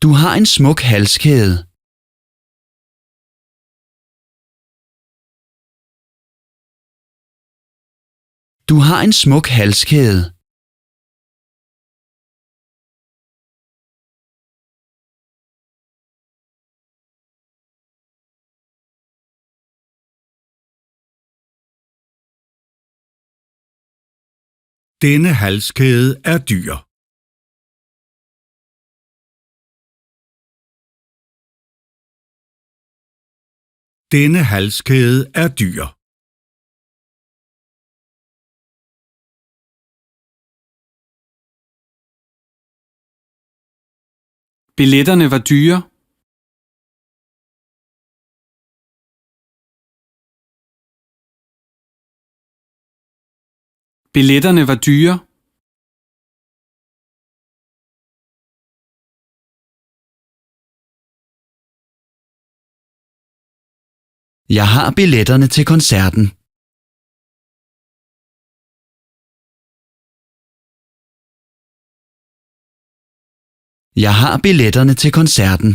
Du har en smuk halskæde. Du har en smuk halskæde. Denne halskæde er dyr. Denne halskæde er dyr. Billetterne var dyre. Billetterne var dyre. Jeg har billetterne til koncerten. Jeg har billetterne til koncerten.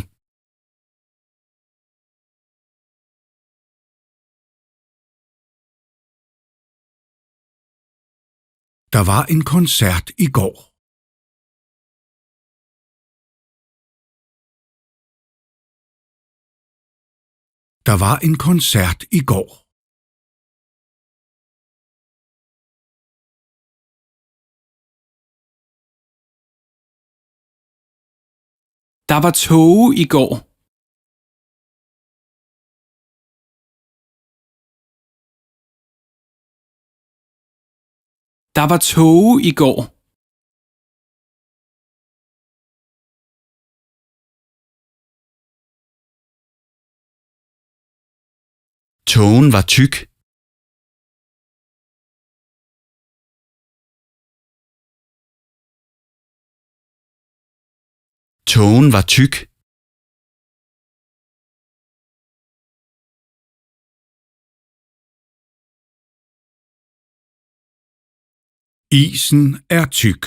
Der var en koncert i går. Der var en koncert i går. Der var tåge i går. Der var tåge i går. Tågen var tyk. Tågen var tyk. Isen er tyk.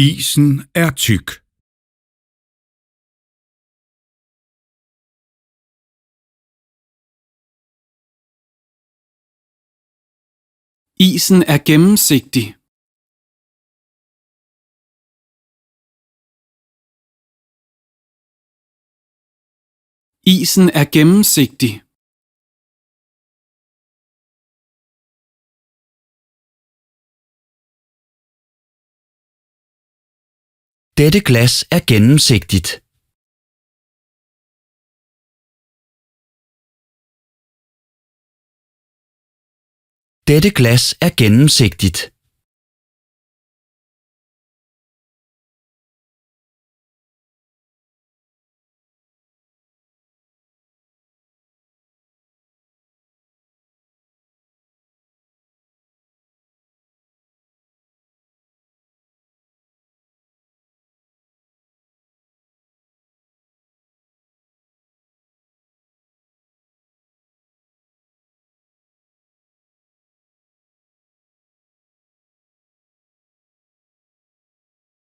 Isen er tyk. Isen er gennemsigtig. Isen er gennemsigtig. Dette glas er gennemsigtigt. Dette glas er gennemsigtigt.